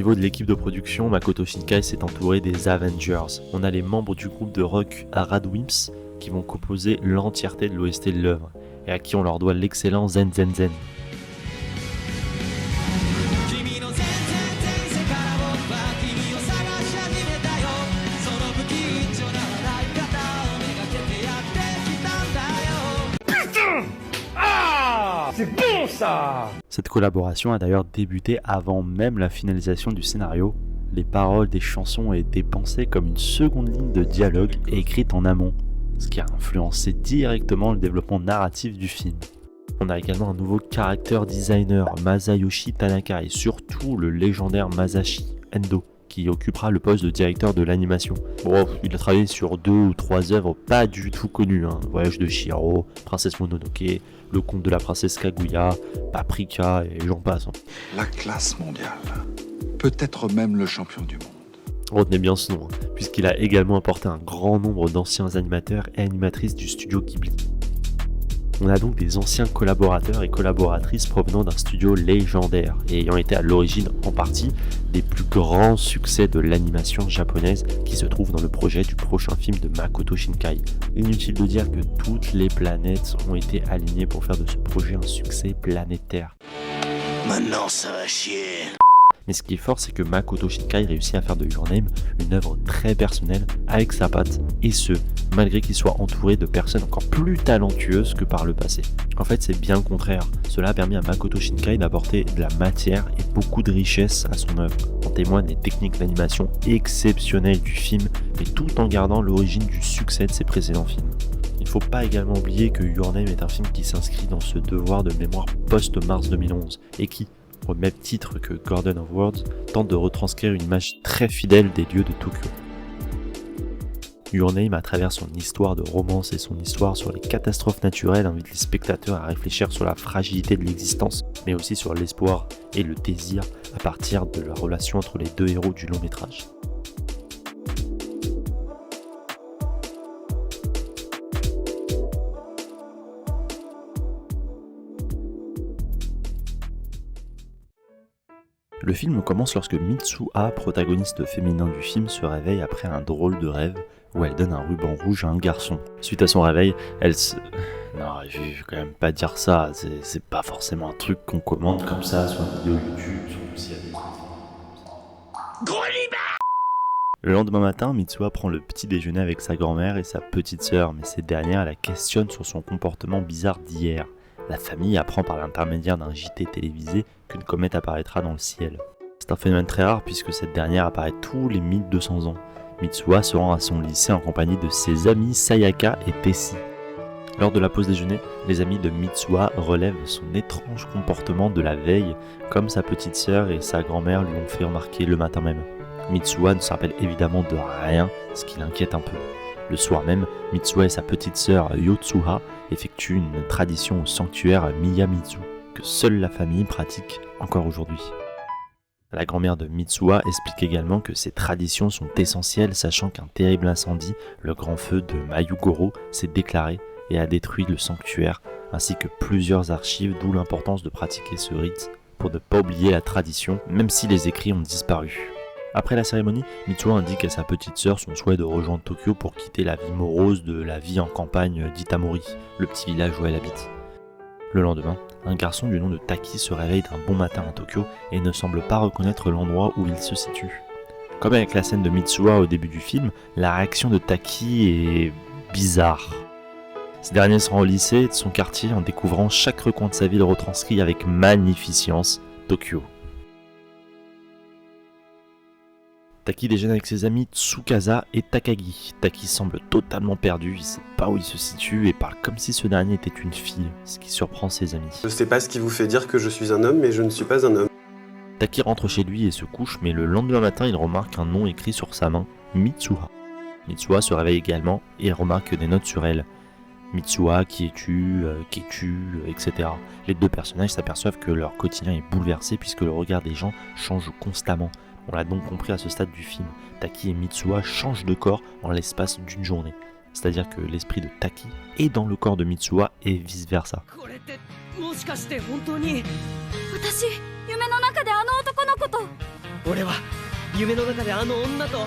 niveau de l'équipe de production, Makoto Shinkai s'est entouré des Avengers. On a les membres du groupe de rock Radwimps qui vont composer l'entièreté de l'OST de l'œuvre et à qui on leur doit l'excellent Zen Zen Zen. C'est bon ça! Cette collaboration a d'ailleurs débuté avant même la finalisation du scénario. Les paroles des chansons ont été pensées comme une seconde ligne de dialogue et écrite en amont, ce qui a influencé directement le développement narratif du film. On a également un nouveau character designer, Masayoshi Tanaka, et surtout le légendaire Masashi Endo, qui occupera le poste de directeur de l'animation. Bon, il a travaillé sur 2 ou 3 œuvres pas du tout connues, Voyage de Chihiro, Princesse Mononoke, Le Conte de la Princesse Kaguya, Paprika et j'en passe. La classe mondiale, peut-être même le champion du monde. Retenez bien ce nom, puisqu'il a également apporté un grand nombre d'anciens animateurs et animatrices du studio Ghibli. On a donc des anciens collaborateurs et collaboratrices provenant d'un studio légendaire et ayant été à l'origine en partie des plus grands succès de l'animation japonaise qui se trouvent dans le projet du prochain film de Makoto Shinkai. Inutile de dire que toutes les planètes ont été alignées pour faire de ce projet un succès planétaire. Maintenant ça va chier. Mais ce qui est fort, c'est que Makoto Shinkai réussit à faire de Your Name une œuvre très personnelle avec sa patte, et ce, malgré qu'il soit entouré de personnes encore plus talentueuses que par le passé. En fait, c'est bien le contraire. Cela a permis à Makoto Shinkai d'apporter de la matière et beaucoup de richesse à son œuvre. En témoignent les techniques d'animation exceptionnelles du film, mais tout en gardant l'origine du succès de ses précédents films. Il ne faut pas également oublier que Your Name est un film qui s'inscrit dans ce devoir de mémoire post-mars 2011, et qui, au même titre que Garden of Words, tente de retranscrire une image très fidèle des lieux de Tokyo. Your Name, à travers son histoire de romance et son histoire sur les catastrophes naturelles, invite les spectateurs à réfléchir sur la fragilité de l'existence, mais aussi sur l'espoir et le désir à partir de la relation entre les deux héros du long métrage. Le film commence lorsque Mitsuha, protagoniste féminin du film, se réveille après un drôle de rêve où elle donne un ruban rouge à un garçon. Suite à son réveil, elle se... Non, je vais quand même pas dire ça, c'est pas forcément un truc qu'on commande comme ça sur une vidéo YouTube, surtout s'il y a des... Le lendemain matin, Mitsuha prend le petit déjeuner avec sa grand-mère et sa petite sœur, mais cette dernière la questionne sur son comportement bizarre d'hier. La famille apprend par l'intermédiaire d'un JT télévisé qu'une comète apparaîtra dans le ciel. C'est un phénomène très rare puisque cette dernière apparaît tous les 1200 ans. Mitsuha se rend à son lycée en compagnie de ses amis Sayaka et Tessie. Lors de la pause déjeuner, les amis de Mitsuha relèvent son étrange comportement de la veille, comme sa petite sœur et sa grand-mère lui ont fait remarquer le matin même. Mitsuha ne se rappelle évidemment de rien, ce qui l'inquiète un peu. Le soir même, Mitsuha et sa petite sœur Yotsuha effectuent une tradition au sanctuaire Miyamitsu, que seule la famille pratique encore aujourd'hui. La grand-mère de Mitsuha explique également que ces traditions sont essentielles, sachant qu'un terrible incendie, le grand feu de Mayugoro, s'est déclaré et a détruit le sanctuaire, ainsi que plusieurs archives, d'où l'importance de pratiquer ce rite pour ne pas oublier la tradition, même si les écrits ont disparu. Après la cérémonie, Mitsuha indique à sa petite sœur son souhait de rejoindre Tokyo pour quitter la vie morose de la vie en campagne d'Itamori, le petit village où elle habite. Le lendemain, un garçon du nom de Taki se réveille d'un bon matin à Tokyo et ne semble pas reconnaître l'endroit où il se situe. Comme avec la scène de Mitsuha au début du film, la réaction de Taki est bizarre. Ce dernier se rend au lycée de son quartier en découvrant chaque recoin de sa ville retranscrit avec magnificence Tokyo. Taki déjeune avec ses amis Tsukasa et Takagi. Taki semble totalement perdu, il sait pas où il se situe et parle comme si ce dernier était une fille, ce qui surprend ses amis. Je sais pas ce qui vous fait dire que je suis un homme, mais je ne suis pas un homme. Taki rentre chez lui et se couche, mais le lendemain matin, il remarque un nom écrit sur sa main, Mitsuha. Mitsuha se réveille également et remarque des notes sur elle. Mitsuha, qui es-tu, etc. Les deux personnages s'aperçoivent que leur quotidien est bouleversé puisque le regard des gens change constamment. On l'a donc compris à ce stade du film, Taki et Mitsuha changent de corps en l'espace d'une journée. C'est-à-dire que l'esprit de Taki est dans le corps de Mitsuha et vice-versa. 俺は夢の中であの女と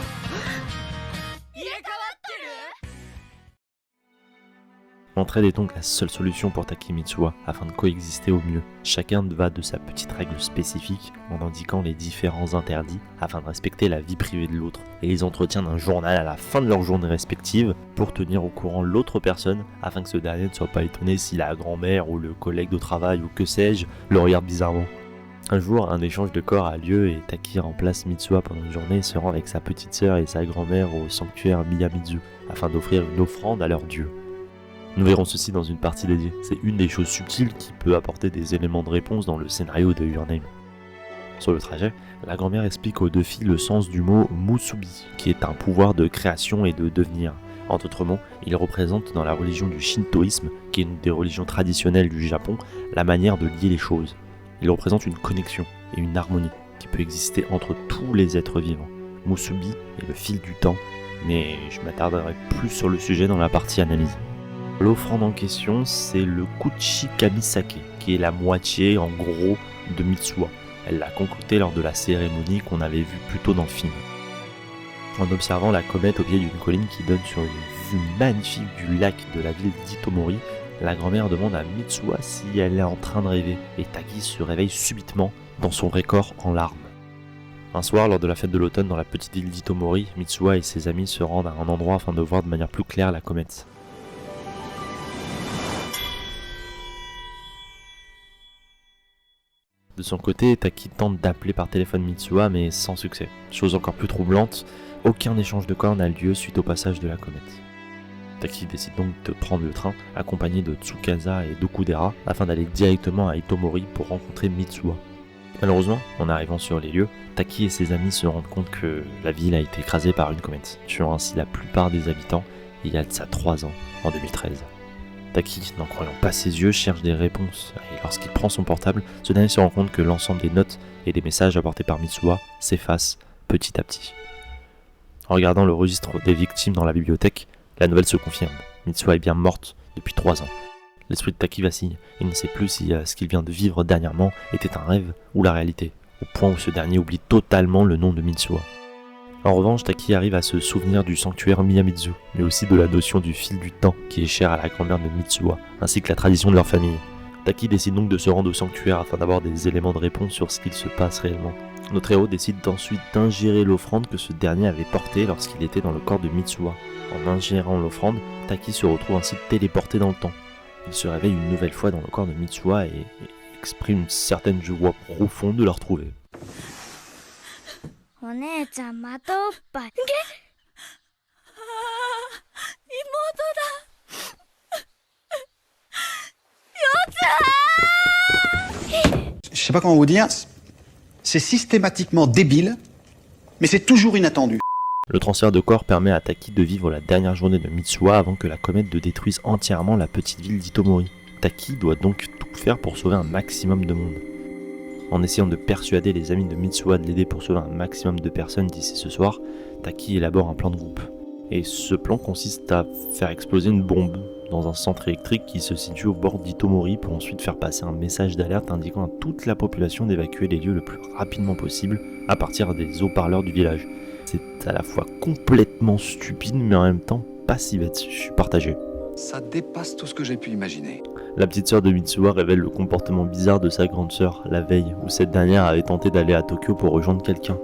L'entraide est donc la seule solution pour Taki et Mitsuha afin de coexister au mieux. Chacun va de sa petite règle spécifique en indiquant les différents interdits afin de respecter la vie privée de l'autre. Et ils entretiennent un journal à la fin de leur journée respective pour tenir au courant l'autre personne afin que ce dernier ne soit pas étonné si la grand-mère ou le collègue de travail ou que sais-je le regarde bizarrement. Un jour, un échange de corps a lieu et Taki remplace Mitsuha pendant une journée et se rend avec sa petite sœur et sa grand-mère au sanctuaire Miyamitsu afin d'offrir une offrande à leur dieu. Nous verrons ceci dans une partie dédiée. C'est une des choses subtiles qui peut apporter des éléments de réponse dans le scénario de Your Name. Sur le trajet, la grand-mère explique aux deux filles le sens du mot Musubi, qui est un pouvoir de création et de devenir. En d'autres mots, il représente dans la religion du shintoïsme, qui est une des religions traditionnelles du Japon, la manière de lier les choses. Il représente une connexion et une harmonie qui peut exister entre tous les êtres vivants. Musubi est le fil du temps, mais je m'attarderai plus sur le sujet dans la partie analyse. L'offrande en question, c'est le Kuchi Kamisake, qui est la moitié, en gros, de Mitsuha. Elle l'a concocté lors de la cérémonie qu'on avait vue plus tôt dans le film. En observant la comète au pied d'une colline qui donne sur une vue magnifique du lac de la ville d'Itomori, la grand-mère demande à Mitsuha si elle est en train de rêver, et Taki se réveille subitement dans son récor en larmes. Un soir, lors de la fête de l'automne dans la petite île d'Itomori, Mitsuha et ses amis se rendent à un endroit afin de voir de manière plus claire la comète. De son côté, Taki tente d'appeler par téléphone Mitsuha mais sans succès. Chose encore plus troublante, aucun échange de corps n'a lieu suite au passage de la comète. Taki décide donc de prendre le train, accompagné de Tsukasa et d'Okudera, afin d'aller directement à Itomori pour rencontrer Mitsuha. Malheureusement, en arrivant sur les lieux, Taki et ses amis se rendent compte que la ville a été écrasée par une comète, tuant ainsi la plupart des habitants il y a de ça 3 ans, en 2013. Taki, n'en croyant pas ses yeux, cherche des réponses, et lorsqu'il prend son portable, ce dernier se rend compte que l'ensemble des notes et des messages apportés par Mitsuha s'effacent petit à petit. En regardant le registre des victimes dans la bibliothèque, la nouvelle se confirme. Mitsuha est bien morte depuis 3 ans. L'esprit de Taki vacille, il ne sait plus si ce qu'il vient de vivre dernièrement était un rêve ou la réalité, au point où ce dernier oublie totalement le nom de Mitsuha. En revanche, Taki arrive à se souvenir du sanctuaire Miyamitsu, mais aussi de la notion du fil du temps qui est chère à la grand-mère de Mitsuha, ainsi que la tradition de leur famille. Taki décide donc de se rendre au sanctuaire afin d'avoir des éléments de réponse sur ce qu'il se passe réellement. Notre héros décide ensuite d'ingérer l'offrande que ce dernier avait portée lorsqu'il était dans le corps de Mitsuha. En ingérant l'offrande, Taki se retrouve ainsi téléporté dans le temps. Il se réveille une nouvelle fois dans le corps de Mitsuha et exprime une certaine joie profonde de la retrouver. お姉ちゃんまたおっぱいJe sais pas comment vous dire, c'est systématiquement débile, mais c'est toujours inattendu. Le transfert de corps permet à Taki de vivre la dernière journée de Mitsuha avant que la comète ne détruise entièrement la petite ville d'Itomori. Taki doit donc tout faire pour sauver un maximum de monde. En essayant de persuader les amis de Mitsuha de l'aider pour sauver un maximum de personnes d'ici ce soir, Taki élabore un plan de groupe. Et ce plan consiste à faire exploser une bombe dans un centre électrique qui se situe au bord d'Itomori pour ensuite faire passer un message d'alerte indiquant à toute la population d'évacuer les lieux le plus rapidement possible à partir des haut-parleurs du village. C'est à la fois complètement stupide mais en même temps pas si bête, je suis partagé. Ça dépasse tout ce que j'ai pu imaginer. La petite sœur de Mitsuha révèle le comportement bizarre de sa grande sœur la veille où cette dernière avait tenté d'aller à Tokyo pour rejoindre quelqu'un.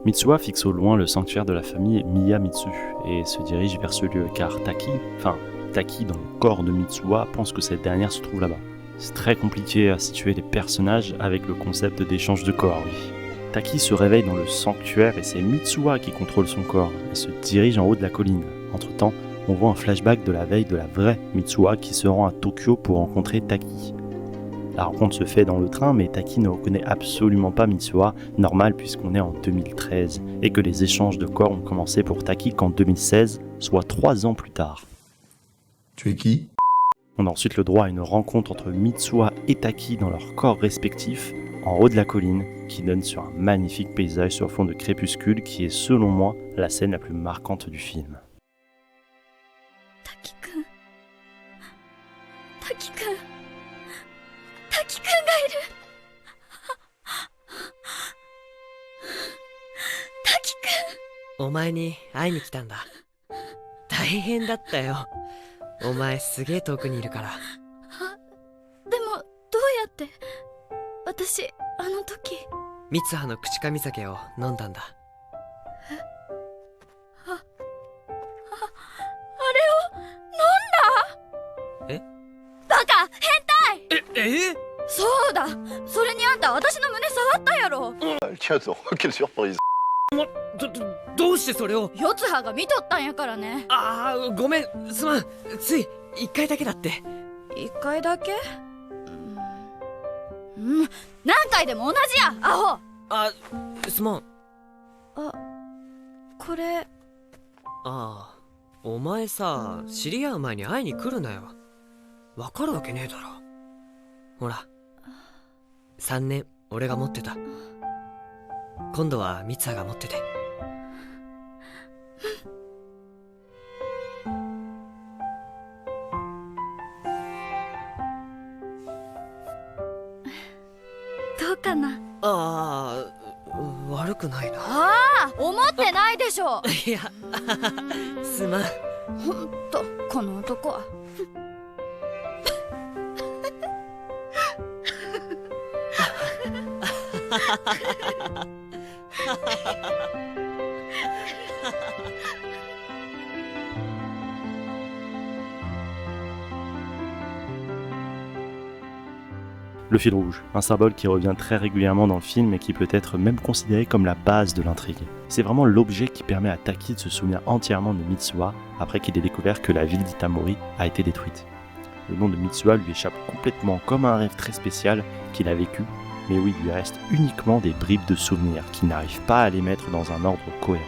Mitsuha fixe au loin le sanctuaire de la famille Miyamitsu et se dirige vers ce lieu car Taki dans le corps de Mitsuha pense que cette dernière se trouve là-bas. C'est très compliqué à situer les personnages avec le concept d'échange de corps, oui. Taki se réveille dans le sanctuaire et c'est Mitsuha qui contrôle son corps et se dirige en haut de la colline. Entre-temps, on voit un flashback de la veille de la vraie Mitsuha qui se rend à Tokyo pour rencontrer Taki. La rencontre se fait dans le train, mais Taki ne reconnaît absolument pas Mitsuha, normal puisqu'on est en 2013, et que les échanges de corps ont commencé pour Taki qu'en 2016, soit 3 ans plus tard. Tu es qui? On a ensuite le droit à une rencontre entre Mitsuha et Taki dans leurs corps respectifs, en haut de la colline, qui donne sur un magnifique paysage sur fond de crépuscule qui est selon moi la scène la plus marquante du film. 滝くんがいるお前に会いに来たんだ。大変だったよ。お前すげえ遠くにいるから。でもどうやって。私あの時三葉の口噛み酒を飲んだんだ。あれを飲んだ。バカ変態。そうだ、それにあんた私の胸触ったやろ。Tiens donc, quelle surprise. どうしてそれを。四葉が見とったんやからね。ああ、ごめん、すまん。つい1回だけだって。1回だけ。何回でも同じや、アホ。あ、すまん。あ、これ。ああ、お前さ、知り合う前に会いに来るなよ。わかるわけねえだろ。ほら、3年俺が持ってた。今度は三葉が持ってて。どうかな。ああ、悪くないな。ああ、思ってないでしょ。いや、すまん。ほんとこの男は。Le fil rouge, un symbole qui revient très régulièrement dans le film et qui peut être même considéré comme la base de l'intrigue. C'est vraiment l'objet qui permet à Taki de se souvenir entièrement de Mitsuha après qu'il ait découvert que la ville d'Itamori a été détruite. Le nom de Mitsuha lui échappe complètement comme un rêve très spécial qu'il a vécu, mais où il lui reste uniquement des bribes de souvenirs qu'il n'arrive pas à les mettre dans un ordre cohérent.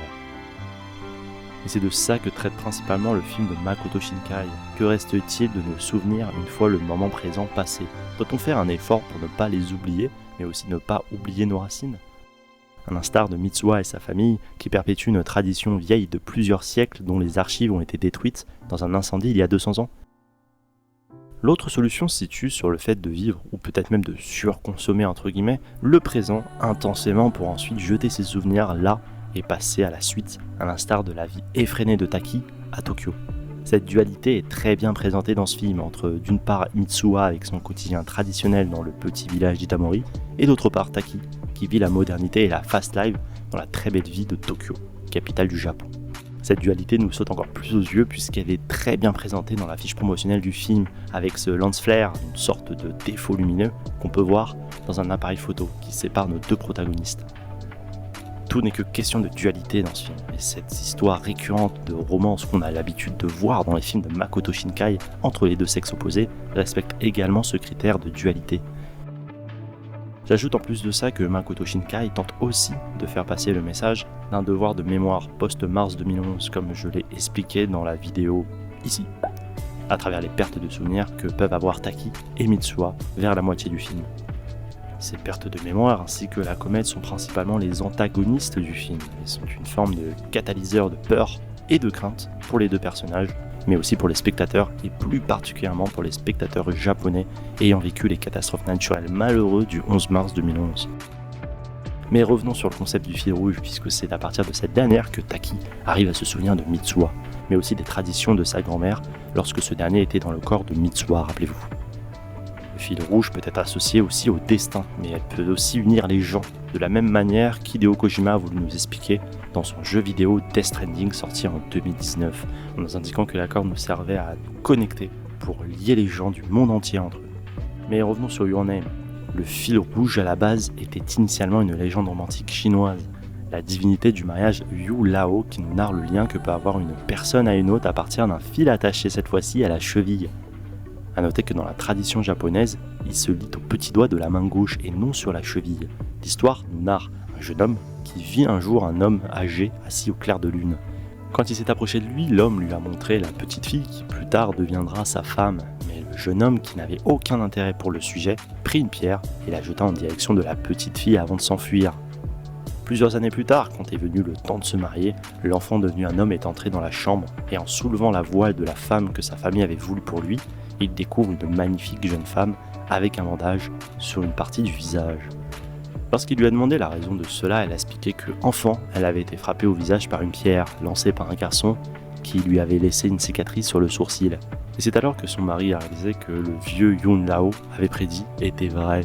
Et c'est de ça que traite principalement le film de Makoto Shinkai. Que reste-t-il de nos souvenirs une fois le moment présent passé? Doit-on faire un effort pour ne pas les oublier, mais aussi ne pas oublier nos racines? À l'instar de Mitsuha et sa famille, qui perpétuent une tradition vieille de plusieurs siècles dont les archives ont été détruites dans un incendie il y a 200 ans. L'autre solution se situe sur le fait de vivre, ou peut-être même de surconsommer entre guillemets, le présent intensément pour ensuite jeter ses souvenirs là et passer à la suite, à l'instar de la vie effrénée de Taki à Tokyo. Cette dualité est très bien présentée dans ce film, entre d'une part Mitsuha avec son quotidien traditionnel dans le petit village d'Itamori, et d'autre part Taki, qui vit la modernité et la fast life dans la très belle vie de Tokyo, capitale du Japon. Cette dualité nous saute encore plus aux yeux puisqu'elle est très bien présentée dans la fiche promotionnelle du film, avec ce lens flare, une sorte de défaut lumineux qu'on peut voir dans un appareil photo qui sépare nos deux protagonistes. Tout n'est que question de dualité dans ce film, et cette histoire récurrente de romance qu'on a l'habitude de voir dans les films de Makoto Shinkai entre les deux sexes opposés respecte également ce critère de dualité. J'ajoute en plus de ça que Makoto Shinkai tente aussi de faire passer le message d'un devoir de mémoire post-mars 2011, comme je l'ai expliqué dans la vidéo ici, à travers les pertes de souvenirs que peuvent avoir Taki et Mitsuha vers la moitié du film. Ces pertes de mémoire ainsi que la comète sont principalement les antagonistes du film et sont une forme de catalyseur de peur et de crainte pour les deux personnages, mais aussi pour les spectateurs et plus particulièrement pour les spectateurs japonais ayant vécu les catastrophes naturelles malheureuses du 11 mars 2011. Mais revenons sur le concept du fil rouge, puisque c'est à partir de cette dernière que Taki arrive à se souvenir de Mitsuha, mais aussi des traditions de sa grand-mère lorsque ce dernier était dans le corps de Mitsuha, rappelez-vous. Le fil rouge peut être associé aussi au destin, mais elle peut aussi unir les gens, de la même manière qu'Hideo Kojima a voulu nous expliquer dans son jeu vidéo Death Stranding sorti en 2019, en nous indiquant que la corde nous servait à nous connecter pour lier les gens du monde entier entre eux. Mais revenons sur Your Name. Le fil rouge à la base était initialement une légende romantique chinoise, la divinité du mariage Yu Lao qui nous narre le lien que peut avoir une personne à une autre à partir d'un fil attaché cette fois-ci à la cheville. A noter que dans la tradition japonaise, il se lie au petit doigt de la main gauche et non sur la cheville. L'histoire nous narre un jeune homme qui vit un jour un homme âgé assis au clair de lune. Quand il s'est approché de lui, l'homme lui a montré la petite fille qui plus tard deviendra sa femme. Mais le jeune homme, qui n'avait aucun intérêt pour le sujet, prit une pierre et la jeta en direction de la petite fille avant de s'enfuir. Plusieurs années plus tard, quand est venu le temps de se marier, l'enfant devenu un homme est entré dans la chambre et en soulevant la voile de la femme que sa famille avait voulu pour lui, il découvre une magnifique jeune femme avec un bandage sur une partie du visage. Lorsqu'il lui a demandé la raison de cela, elle a expliqué que, enfant, elle avait été frappée au visage par une pierre lancée par un garçon qui lui avait laissé une cicatrice sur le sourcil. Et c'est alors que son mari a réalisé que le vieux Yun Lao avait prédit était vrai.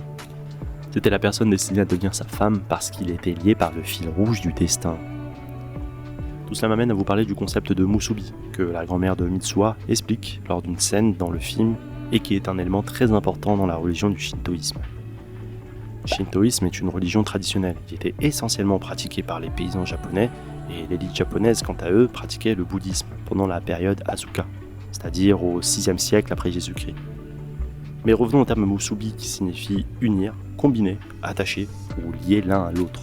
C'était la personne destinée à devenir sa femme parce qu'il était lié par le fil rouge du destin. Tout cela m'amène à vous parler du concept de musubi, que la grand-mère de Mitsuha explique lors d'une scène dans le film et qui est un élément très important dans la religion du shintoïsme. Le shintoïsme est une religion traditionnelle qui était essentiellement pratiquée par les paysans japonais et l'élite japonaise, quant à eux, pratiquait le bouddhisme pendant la période Asuka, c'est-à-dire au 6e siècle après Jésus-Christ. Mais revenons au terme musubi qui signifie unir, combiner, attacher ou lier l'un à l'autre.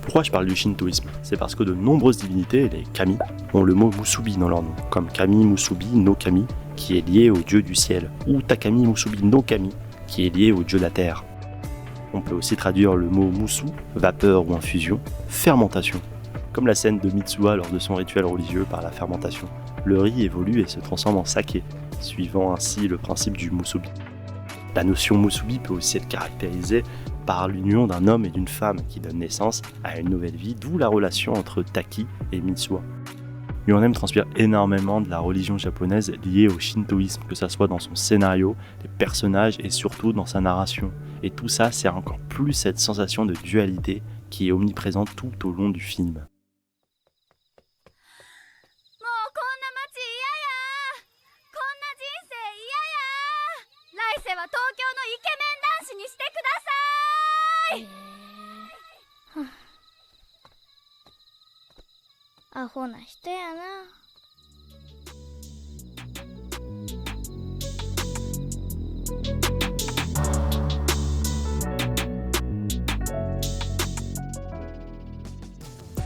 Pourquoi je parle du shintoïsme ? C'est parce que de nombreuses divinités, les kami, ont le mot musubi dans leur nom, comme Kami Musubi no Kami, qui est lié au dieu du ciel, ou Takami Musubi no Kami, qui est lié au dieu de la terre. On peut aussi traduire le mot musu, vapeur ou infusion, fermentation, comme la scène de Mitsuha lors de son rituel religieux par la fermentation. Le riz évolue et se transforme en saké, suivant ainsi le principe du musubi. La notion musubi peut aussi être caractérisée par l'union d'un homme et d'une femme qui donne naissance à une nouvelle vie, d'où la relation entre Taki et Mitsuha. Your transpire énormément de la religion japonaise liée au shintoïsme, que ce soit dans son scénario, les personnages et surtout dans sa narration. Et tout ça sert encore plus cette sensation de dualité qui est omniprésente tout au long du film.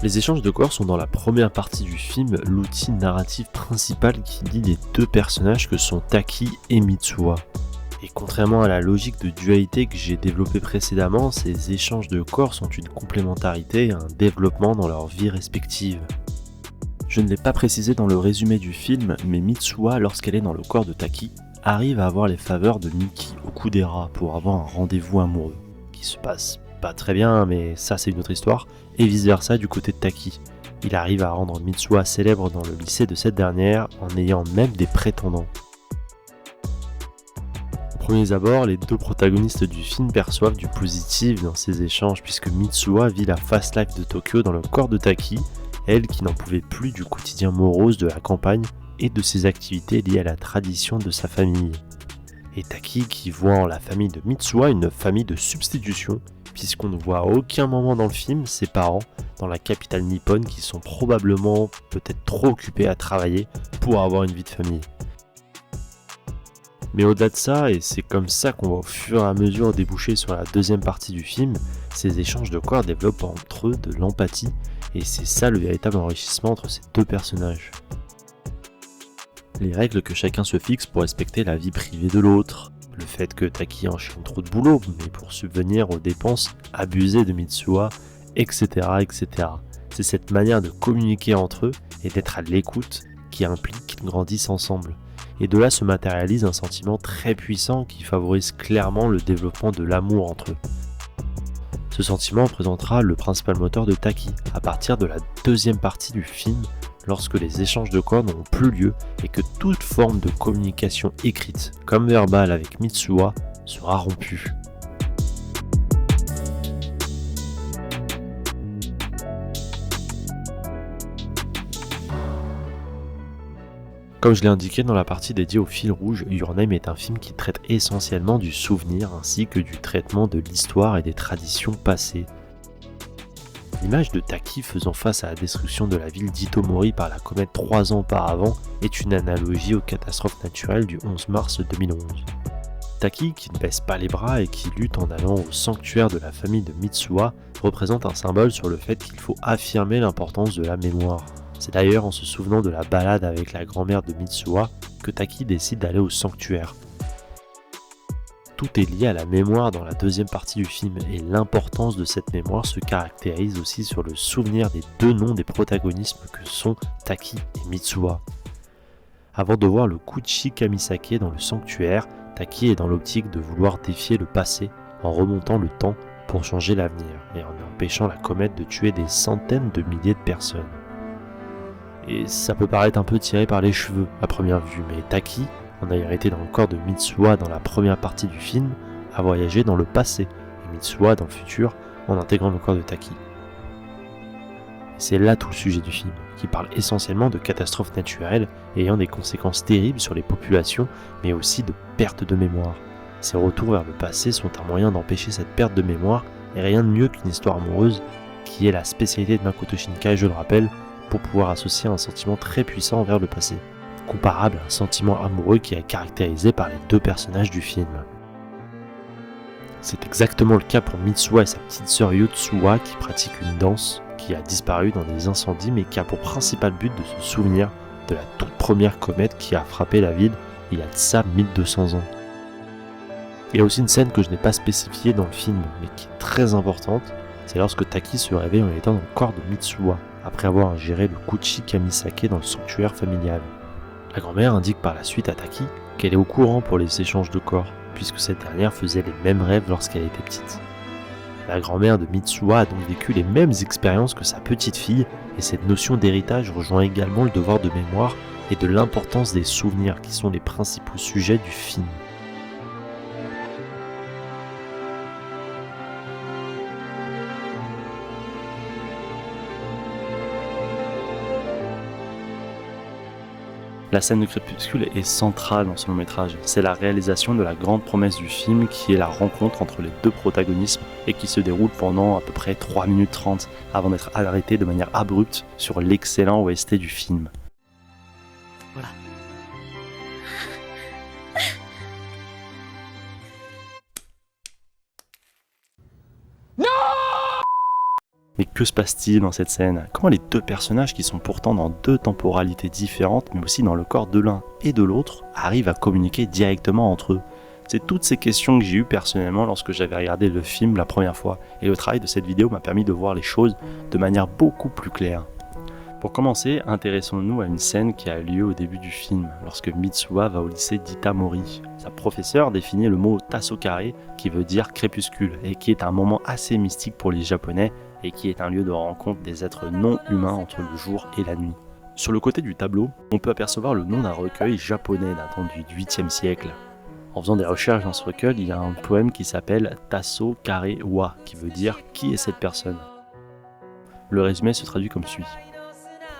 Les échanges de corps sont dans la première partie du film l'outil narratif principal qui lie les deux personnages que sont Taki et Mitsuha. Et contrairement à la logique de dualité que j'ai développée précédemment, ces échanges de corps sont une complémentarité et un développement dans leur vie respective. Je ne l'ai pas précisé dans le résumé du film, mais Mitsuha, lorsqu'elle est dans le corps de Taki, arrive à avoir les faveurs de Miki Okudera pour avoir un rendez-vous amoureux, qui se passe pas très bien, mais ça c'est une autre histoire, et vice versa du côté de Taki. Il arrive à rendre Mitsuha célèbre dans le lycée de cette dernière en ayant même des prétendants. Aux premiers abords, les deux protagonistes du film perçoivent du positif dans ces échanges puisque Mitsuha vit la fast life de Tokyo dans le corps de Taki, elle qui n'en pouvait plus du quotidien morose de la campagne et de ses activités liées à la tradition de sa famille. Et Taki qui voit en la famille de Mitsuha une famille de substitution puisqu'on ne voit à aucun moment dans le film ses parents dans la capitale nippone qui sont probablement peut-être trop occupés à travailler pour avoir une vie de famille. Mais au-delà de ça, et c'est comme ça qu'on va au fur et à mesure déboucher sur la deuxième partie du film, ces échanges de corps développent entre eux de l'empathie et c'est ça le véritable enrichissement entre ces deux personnages. Les règles que chacun se fixe pour respecter la vie privée de l'autre, le fait que Taki enchaîne trop de boulot, mais pour subvenir aux dépenses abusées de Mitsuha, etc. etc. C'est cette manière de communiquer entre eux et d'être à l'écoute qui implique qu'ils grandissent ensemble. Et de là se matérialise un sentiment très puissant qui favorise clairement le développement de l'amour entre eux. Ce sentiment présentera le principal moteur de Taki à partir de la deuxième partie du film, lorsque les échanges de corps n'auront plus lieu et que toute forme de communication écrite comme verbale avec Mitsuha sera rompue. Comme je l'ai indiqué dans la partie dédiée au fil rouge, Your Name est un film qui traite essentiellement du souvenir ainsi que du traitement de l'histoire et des traditions passées. L'image de Taki faisant face à la destruction de la ville d'Itomori par la comète 3 ans auparavant est une analogie aux catastrophes naturelles du 11 mars 2011. Taki, qui ne baisse pas les bras et qui lutte en allant au sanctuaire de la famille de Mitsuha, représente un symbole sur le fait qu'il faut affirmer l'importance de la mémoire. C'est d'ailleurs en se souvenant de la balade avec la grand-mère de Mitsuha que Taki décide d'aller au sanctuaire. Tout est lié à la mémoire dans la deuxième partie du film et l'importance de cette mémoire se caractérise aussi sur le souvenir des deux noms des protagonistes que sont Taki et Mitsuha. Avant de voir le Kuchi Kamisake dans le sanctuaire, Taki est dans l'optique de vouloir défier le passé en remontant le temps pour changer l'avenir et en empêchant la comète de tuer des centaines de milliers de personnes. Et ça peut paraître un peu tiré par les cheveux à première vue, mais Taki, en ayant été dans le corps de Mitsuha dans la première partie du film, a voyagé dans le passé, et Mitsuha dans le futur en intégrant le corps de Taki. C'est là tout le sujet du film, qui parle essentiellement de catastrophes naturelles ayant des conséquences terribles sur les populations, mais aussi de perte de mémoire. Ces retours vers le passé sont un moyen d'empêcher cette perte de mémoire, et rien de mieux qu'une histoire amoureuse, qui est la spécialité de Makoto Shinkai, je le rappelle, pour pouvoir associer un sentiment très puissant envers le passé, comparable à un sentiment amoureux qui est caractérisé par les deux personnages du film. C'est exactement le cas pour Mitsuha et sa petite sœur Yotsuha qui pratiquent une danse qui a disparu dans des incendies mais qui a pour principal but de se souvenir de la toute première comète qui a frappé la ville il y a de ça 1200 ans. Il y a aussi une scène que je n'ai pas spécifiée dans le film mais qui est très importante, c'est lorsque Taki se réveille en étant dans le corps de Mitsuha après avoir ingéré le Kuchi Kamisake dans le sanctuaire familial. La grand-mère indique par la suite à Taki qu'elle est au courant pour les échanges de corps, puisque cette dernière faisait les mêmes rêves lorsqu'elle était petite. La grand-mère de Mitsuha a donc vécu les mêmes expériences que sa petite fille, et cette notion d'héritage rejoint également le devoir de mémoire et de l'importance des souvenirs qui sont les principaux sujets du film. La scène de Crépuscule est centrale dans ce long métrage. C'est la réalisation de la grande promesse du film qui est la rencontre entre les deux protagonistes et qui se déroule pendant à peu près 3 minutes 30 avant d'être arrêté de manière abrupte sur l'excellent OST du film. Voilà. Mais que se passe-t-il dans cette scène? Comment les deux personnages qui sont pourtant dans deux temporalités différentes, mais aussi dans le corps de l'un et de l'autre, arrivent à communiquer directement entre eux? C'est toutes ces questions que j'ai eues personnellement lorsque j'avais regardé le film la première fois, et le travail de cette vidéo m'a permis de voir les choses de manière beaucoup plus claire. Pour commencer, intéressons-nous à une scène qui a lieu au début du film, lorsque Mitsuha va au lycée d'Itamori. Sa professeure définit le mot Tasokare, qui veut dire crépuscule, et qui est un moment assez mystique pour les Japonais, et qui est un lieu de rencontre des êtres non humains entre le jour et la nuit. Sur le côté du tableau, on peut apercevoir le nom d'un recueil japonais datant du 8e siècle. En faisant des recherches dans ce recueil, il y a un poème qui s'appelle Tasokare wa, qui veut dire « Qui est cette personne ?» Le résumé se traduit comme suit.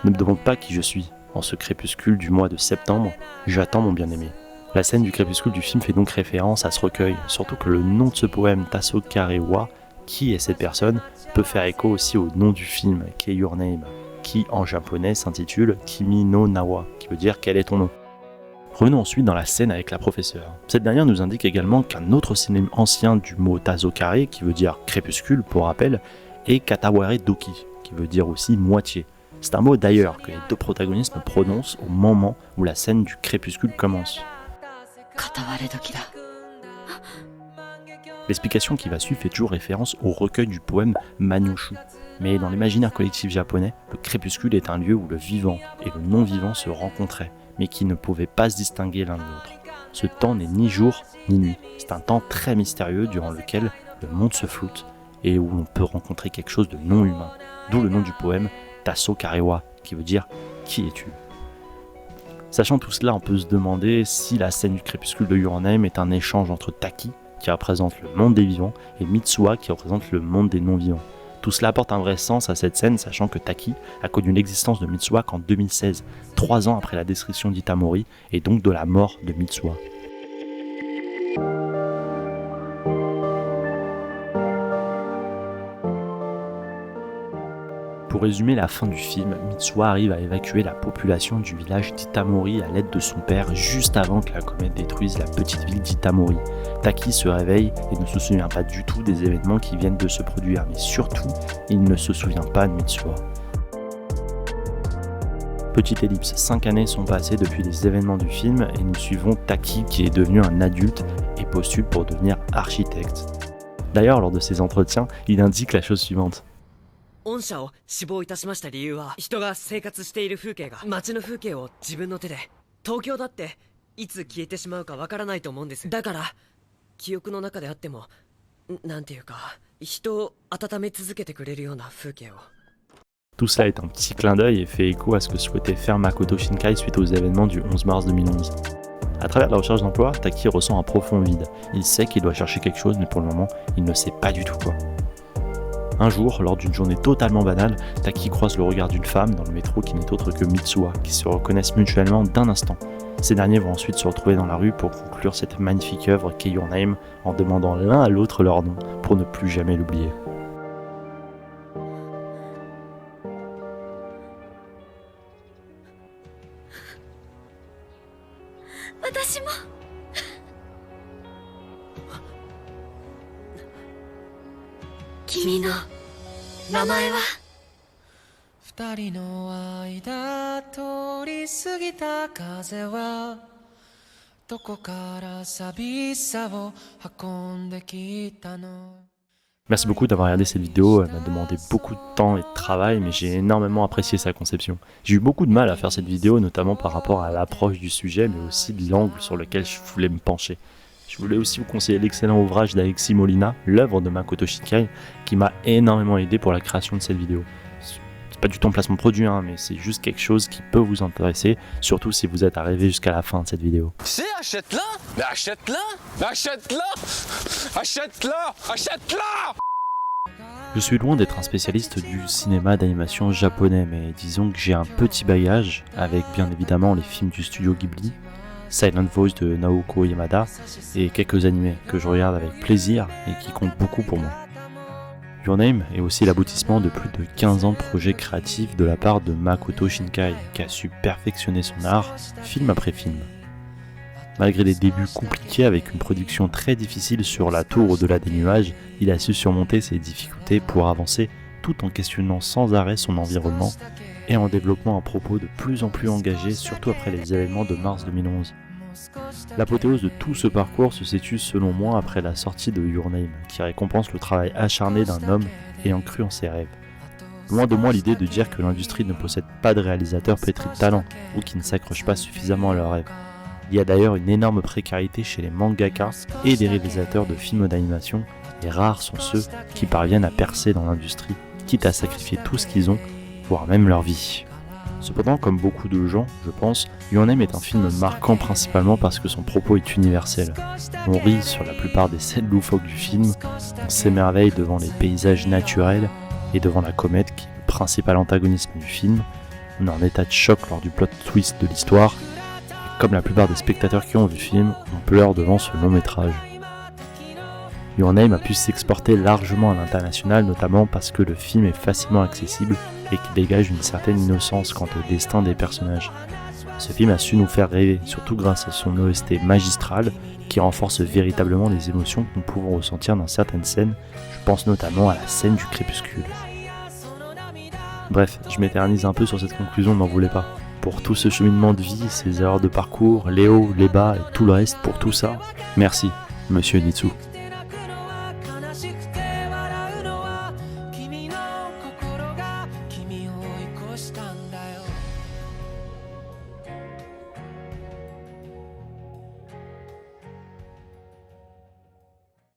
Ne me demande pas qui je suis. En ce crépuscule du mois de septembre, j'attends mon bien-aimé. La scène du crépuscule du film fait donc référence à ce recueil, surtout que le nom de ce poème Tasokare wa, qui est cette personne, peut faire écho aussi au nom du film, qui est Your Name, qui en japonais s'intitule Kimi no Nawa, qui veut dire quel est ton nom. Revenons ensuite dans la scène avec la professeure. Cette dernière nous indique également qu'un autre synonyme ancien du mot Tasokare, qui veut dire crépuscule pour rappel, est Kataware Doki, qui veut dire aussi moitié. C'est un mot d'ailleurs que les deux protagonistes prononcent au moment où la scène du crépuscule commence. L'explication qui va suivre fait toujours référence au recueil du poème Manyoshu. Mais dans l'imaginaire collectif japonais, le crépuscule est un lieu où le vivant et le non-vivant se rencontraient, mais qui ne pouvaient pas se distinguer l'un de l'autre. Ce temps n'est ni jour ni nuit, c'est un temps très mystérieux durant lequel le monde se floute et où l'on peut rencontrer quelque chose de non humain, d'où le nom du poème Tasokare wa, qui veut dire « Qui es-tu ?» Sachant tout cela, on peut se demander si la scène du crépuscule de Your Name est un échange entre Taki, qui représente le monde des vivants, et Mitsuha, qui représente le monde des non-vivants. Tout cela apporte un vrai sens à cette scène, sachant que Taki a connu l'existence de Mitsuha qu'en 2016, 3 ans après la destruction d'Itamori, et donc de la mort de Mitsuha. Pour résumer la fin du film, Mitsuha arrive à évacuer la population du village d'Itamori à l'aide de son père juste avant que la comète détruise la petite ville d'Itamori. Taki se réveille et ne se souvient pas du tout des événements qui viennent de se produire, mais surtout, il ne se souvient pas de Mitsuha. Petite ellipse, 5 années sont passées depuis les événements du film et nous suivons Taki qui est devenu un adulte et postule pour devenir architecte. D'ailleurs, lors de ses entretiens, il indique la chose suivante. 御社を志望いたしました理由は、人が生活している風景が街の風景を自分の手で、東京だっていつ消えてしまうかわからないと思うんです。だから記憶の中であってもなんていうか、人を温め続けてくれるような風景を。 Tout cela est un petit clin d'œil et fait écho à ce que souhaitait faire Makoto Shinkai suite aux événements du 11 mars 2011. À travers la recherche d'emploi, Taki ressent un profond vide. Il sait qu'il doit chercher quelque chose, mais pour le moment, il ne sait pas du tout quoi. Un jour, lors d'une journée totalement banale, Taki croise le regard d'une femme dans le métro qui n'est autre que Mitsuha, qui se reconnaissent mutuellement d'un instant. Ces derniers vont ensuite se retrouver dans la rue pour conclure cette magnifique œuvre qu'est Your Name en demandant l'un à l'autre leur nom pour ne plus jamais l'oublier. 私も君の名前は二人の間通り過ぎた風はどこから寂しさを運んできたの。 Merci beaucoup d'avoir regardé cette vidéo, elle m'a demandé beaucoup de temps et de travail, mais j'ai énormément apprécié sa conception. J'ai eu beaucoup de mal à faire cette vidéo, notamment par rapport à l'approche du sujet, mais aussi de l'angle sur lequel je voulais me pencher. Je voulais aussi vous conseiller l'excellent ouvrage d'Alexis Molina, l'œuvre de Makoto Shinkai, qui m'a énormément aidé pour la création de cette vidéo. C'est pas du tout un placement de produit, hein, mais c'est juste quelque chose qui peut vous intéresser, surtout si vous êtes arrivé jusqu'à la fin de cette vidéo. Si, achète-la! Mais achète-la! Achète-la! Achète-la! Achète-la! Je suis loin d'être un spécialiste du cinéma d'animation japonais, mais disons que j'ai un petit bagage avec bien évidemment les films du studio Ghibli, Silent Voice de Naoko Yamada et quelques animés que je regarde avec plaisir et qui comptent beaucoup pour moi. Your Name est aussi l'aboutissement de plus de 15 ans de projets créatifs de la part de Makoto Shinkai, qui a su perfectionner son art film après film. Malgré des débuts compliqués avec une production très difficile sur la tour au-delà des nuages, il a su surmonter ses difficultés pour avancer tout en questionnant sans arrêt son environnement et en développant un propos de plus en plus engagé, surtout après les événements de mars 2011. L'apothéose de tout ce parcours se situe selon moi après la sortie de Your Name, qui récompense le travail acharné d'un homme ayant cru en ses rêves. Loin de moi l'idée de dire que l'industrie ne possède pas de réalisateurs pétris de talent ou qui ne s'accrochent pas suffisamment à leurs rêves. Il y a d'ailleurs une énorme précarité chez les mangakas et les réalisateurs de films d'animation, et rares sont ceux qui parviennent à percer dans l'industrie, quitte à sacrifier tout ce qu'ils ont, voire même leur vie. Cependant, comme beaucoup de gens, je pense, Your Name est un film marquant principalement parce que son propos est universel. On rit sur la plupart des scènes loufoques du film, on s'émerveille devant les paysages naturels et devant la comète qui est le principal antagonisme du film, on est en état de choc lors du plot twist de l'histoire, et comme la plupart des spectateurs qui ont vu le film, on pleure devant ce long métrage. Your Name a pu s'exporter largement à l'international, notamment parce que le film est facilement accessible et qu'il dégage une certaine innocence quant au destin des personnages. Ce film a su nous faire rêver, surtout grâce à son OST magistral qui renforce véritablement les émotions que nous pouvons ressentir dans certaines scènes, je pense notamment à la scène du crépuscule. Bref, je m'éternise un peu sur cette conclusion, n'en voulez pas. Pour tout ce cheminement de vie, ces erreurs de parcours, les hauts, les bas et tout le reste, pour tout ça, merci, Monsieur Nitsu.